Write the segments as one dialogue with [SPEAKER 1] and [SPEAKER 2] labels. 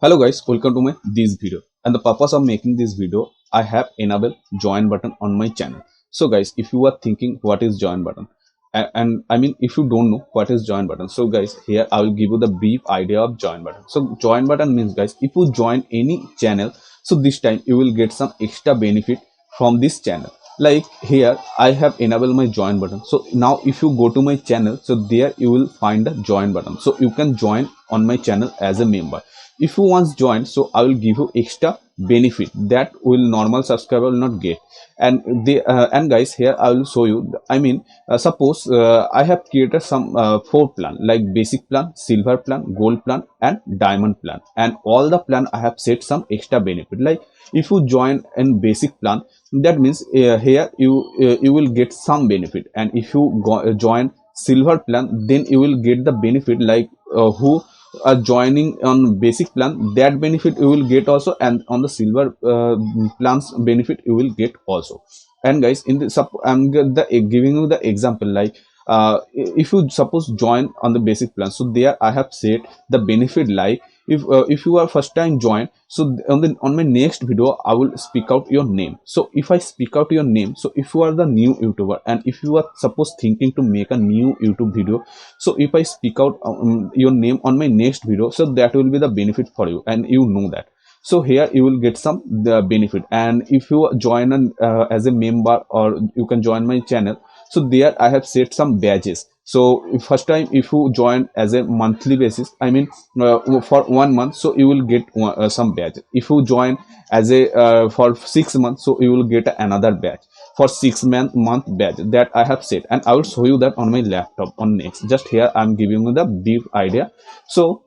[SPEAKER 1] Hello guys, welcome to my this video. And the purpose of making this video, I have enabled join button on my channel. So guys, if you are thinking what is join button, and I mean if you don't know what is join button, so guys here I will give you the brief idea of join button. So join button means guys, if you join any channel, so this time you will get some extra benefit from this channel. Like here I have enabled my join button. So now if you go to my channel, so there you will find the join button. So you can join on my channel as a member. If you once join, so I will give you extra benefit that will normal subscriber will not get. And guys, here I will show you. Suppose I have created some four plan, like basic plan, silver plan, gold plan, and diamond plan. And all the plan I have set some extra benefit. Like if you join in basic plan, that means here you will get some benefit. And if you join silver plan, then you will get the benefit like who are joining on basic plan, that benefit you will get also, and on the silver plans benefit you will get also. And guys, in the giving you the example, like if you suppose join on the basic plan, so there I have said the benefit, like if you are first time join, so on my next video I will speak out your name. So if I speak out your name, so if you are the new YouTuber and if you are suppose thinking to make a new YouTube video, so if I speak out your name on my next video, so that will be the benefit for you, and you know that. So here you will get some the benefit. And if you join as a member, or you can join my channel, so there I have set some badges. So first time if you join as a monthly basis, for 1 month, so you will get some badge. If you join as a for 6 months, so you will get another badge for 6 month badge that I have set. And I will show you that on my laptop on next. Just here I'm giving you the brief idea. So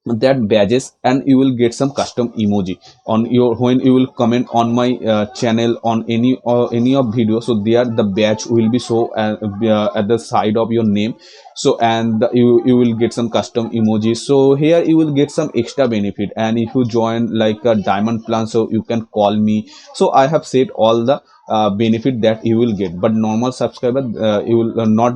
[SPEAKER 1] that badges, and you will get some custom emoji on your, when you will comment on my channel on any of video, so there the badge will be show at the side of your name. So and you will get some custom emojis. So here you will get some extra benefit. And if you join like a diamond plan, so you can call me. So I have said all the benefit that you will get, but normal subscriber you will not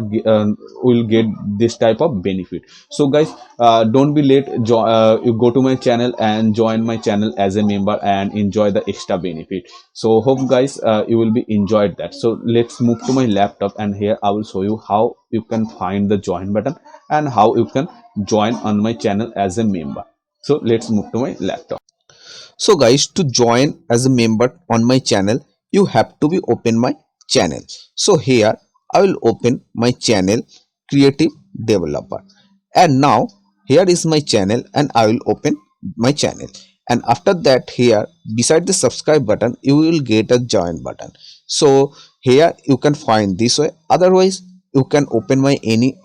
[SPEAKER 1] will get this type of benefit. So guys, don't be late, you go to my channel and join my channel as a member and enjoy the extra benefit. So hope guys you will be enjoyed that. So let's move to my laptop, and here I will show you how you can find the join button and how you can join on my channel as a member. So let's move to my laptop.
[SPEAKER 2] So guys, to join as a member on my channel, you have to be open my channel. So here I will open my channel, Creative Developer. And now here is my channel, and I will open my channel. And after that, here beside the subscribe button, you will get a join button. So here you can find this way. Otherwise, you can open my any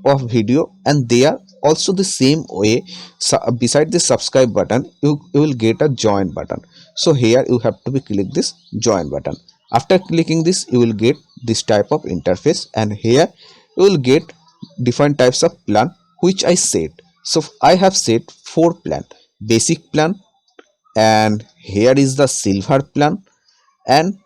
[SPEAKER 2] of video, and there also the same way. So beside the subscribe button, you will get a join button. So here you have to be click this join button. After clicking this, you will get this type of interface, and here you will get different types of plan which I set. So I have set 4 plan: basic plan, and here is the silver plan, and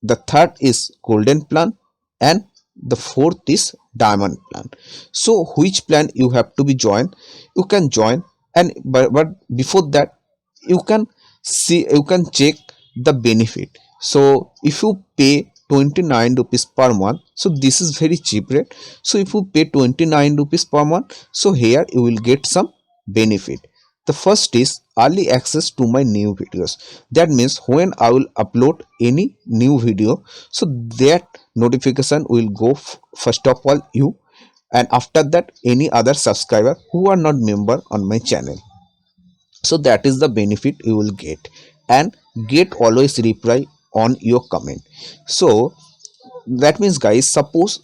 [SPEAKER 2] the third is golden plan, and the fourth is diamond plan. So which plan you have to be joined, you can join. And but before that, you can see, you can check the benefit. So if you pay 29 rupees per month, so this is very cheap rate. So if you pay 29 rupees per month, so here you will get some benefit. The first is early access to my new videos. That means when I will upload any new video, so that notification will go first of all you, and after that any other subscriber who are not member on my channel. So that is the benefit you will get. And get always reply on your comment. So that means guys, suppose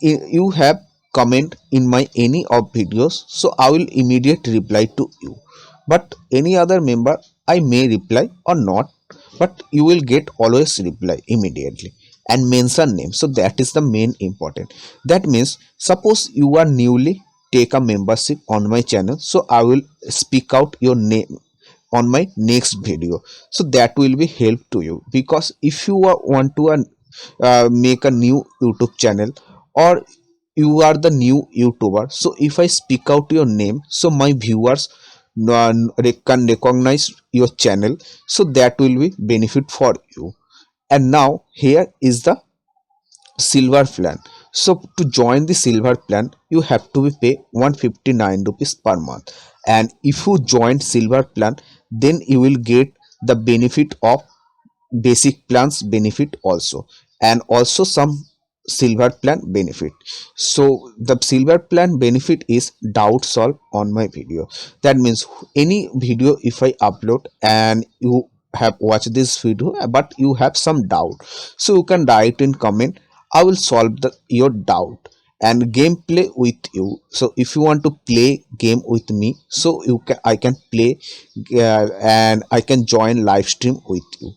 [SPEAKER 2] you have comment in my any of videos, so I will immediate reply to you. But any other member, I may reply or not, but you will get always reply immediately. And mention name, so that is the main important. That means suppose you are newly take a membership on my channel, so I will speak out your name on my next video. So that will be help to you, because if you want to make a new YouTube channel, or you are the new YouTuber, so if I speak out your name, so my viewers can recognize your channel, so that will be benefit for you. And now here is the silver plan. So to join the silver plan, you have to be pay 159 rupees per month. And if you join silver plan, then you will get the benefit of basic plans benefit also, and also some silver plan benefit. So the silver plan benefit is doubt solve on my video. That means any video if I upload and you have watched this video but you have some doubt, so you can write in comment, I will solve your doubt. And gameplay with you, so if you want to play game with me, so I can play, and I can join live stream with you.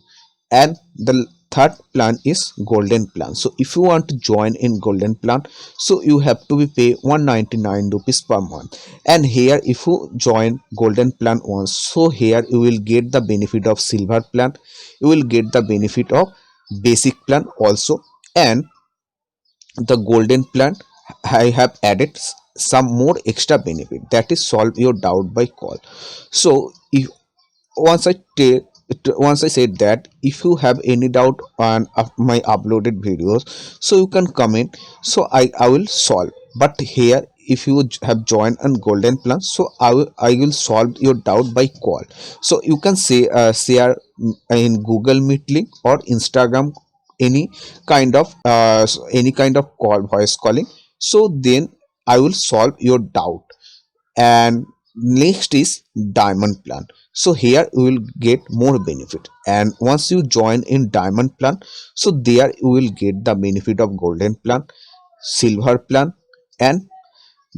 [SPEAKER 2] And the third plan is golden plan. So if you want to join in golden plan, so you have to be pay 199 rupees per month. And here if you join golden plan once, so here you will get the benefit of silver plan, you will get the benefit of basic plan also, and the golden plan I have added some more extra benefit, that is solve your doubt by call. So if once I take once I said that, if you have any doubt on my uploaded videos, so you can comment, so I will solve. But here if you have joined on golden plan, so I will solve your doubt by call. So you can say share in Google Meet link or Instagram, any any kind of call, voice calling, so then I will solve your doubt. And next is diamond plan. So here you will get more benefit, and once you join in diamond plan, so there you will get the benefit of golden plan, silver plan, and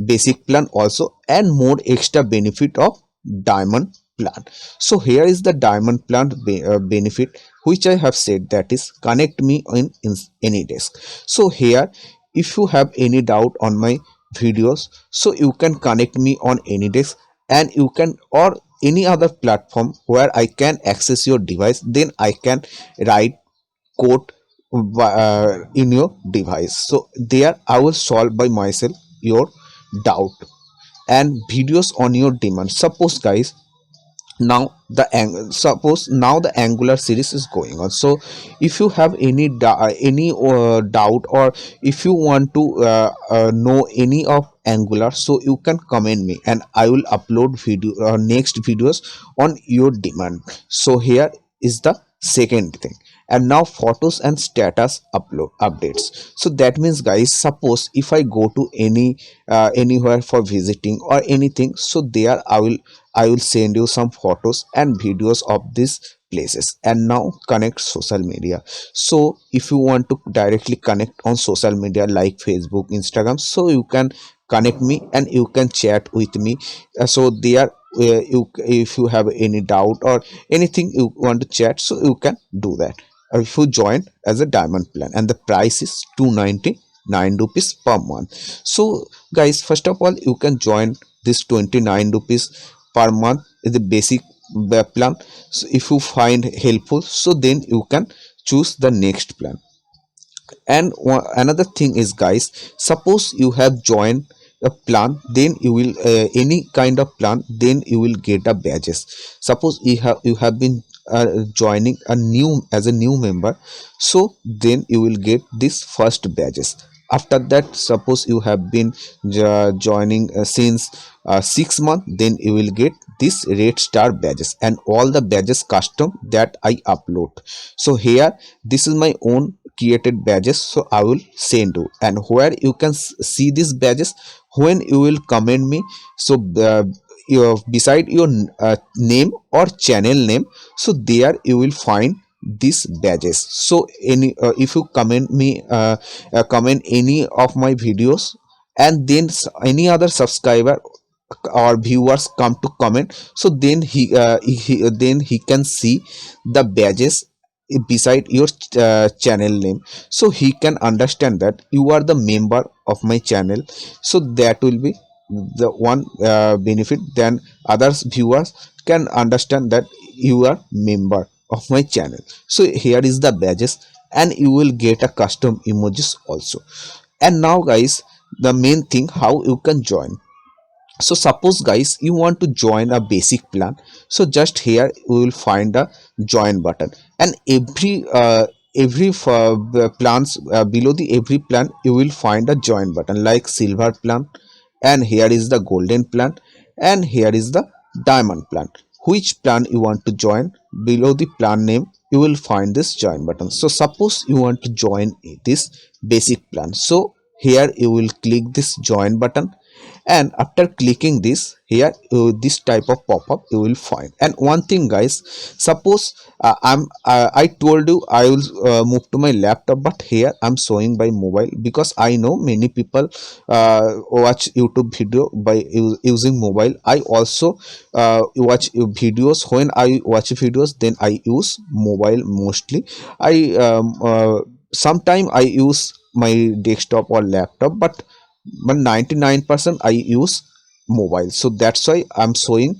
[SPEAKER 2] basic plan also, and more extra benefit of diamond plan. So here is the diamond plan benefit, which I have said, that is connect me in any desk. So here if you have any doubt on my videos, so you can connect me on any desk, and you can, or any other platform where I can access your device, then I can write code in your device, so there I will solve by myself your doubt. And videos on your demand. Suppose guys, suppose now the Angular series is going on, so if you have any doubt, or if you want to know any of Angular, so you can comment me and I will upload video next videos on your demand. So here is the second thing. And now photos and status upload updates. So that means guys, suppose if I go to anywhere for visiting or anything, so there I will send you some photos and videos of these places. And now connect social media. So if you want to directly connect on social media like Facebook, Instagram, so you can connect me and you can chat with me. So there you, if you have any doubt or anything you want to chat, so you can do that if you join as a diamond plan. And the price is 299 rupees per month. So guys, first of all you can join this 29 rupees per month is the basic plan. So if you find helpful, so then you can choose the next plan. And another thing is guys, suppose you have joined a plan, then you will any kind of plan, then you will get a badges. Suppose you have been joining a new as a new member, so then you will get this first badges. After that, suppose you have been joining since 6 months, then you will get this red star badges and all the badges custom that I upload. So here this is my own created badges, so I will send you. And where you can see these badges, when you will comment me, so beside your name or channel name, so there you will find these badges. So any if you comment me comment any of my videos, and then any other subscriber or viewers come to comment, so then he can see the badges beside your channel name, so he can understand that you are the member of my channel. So that will be the one benefit, then others viewers can understand that you are member of my channel. So here is the badges, and you will get a custom emojis also. And now guys, the main thing, how you can join. So suppose guys you want to join a basic plan, so just here we will find a join button, and every plans below the every plan you will find a join button like silver plan, and here is the golden plan, and here is the diamond plan. Which plan you want to join, below the plan name you will find this join button. So suppose you want to join this basic plan, so here you will click this join button, and after clicking this here this type of pop-up you will find. And one thing guys, suppose I told you I will move to my laptop, but here I'm showing by mobile because I know many people watch YouTube video by using mobile. I also watch videos. When I watch videos, then I use mobile mostly. I sometime I use my desktop or laptop, but 99% I use mobile. So that's why I'm showing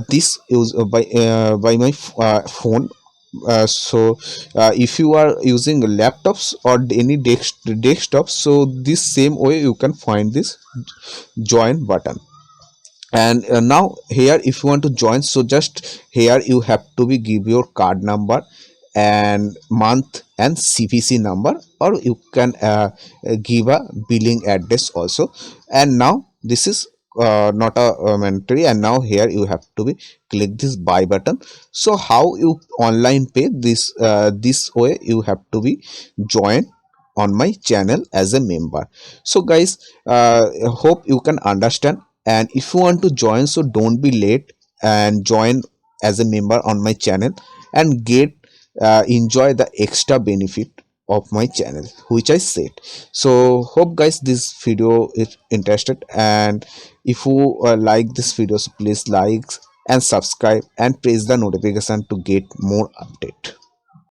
[SPEAKER 2] this use by my phone. If you are using laptops or any desktops, so this same way you can find this join button. And now here if you want to join, so just here you have to be give your card number and month and CVC number, or you can give a billing address also. And now this is not a mandatory, and now here you have to be click this buy button. So how you online pay this, this way you have to be join on my channel as a member. So guys, hope you can understand, and if you want to join, so don't be late and join as a member on my channel and get enjoy the extra benefit of my channel which I said. So hope guys this video is interested, and if you like this video, so please like and subscribe and press the notification to get more update.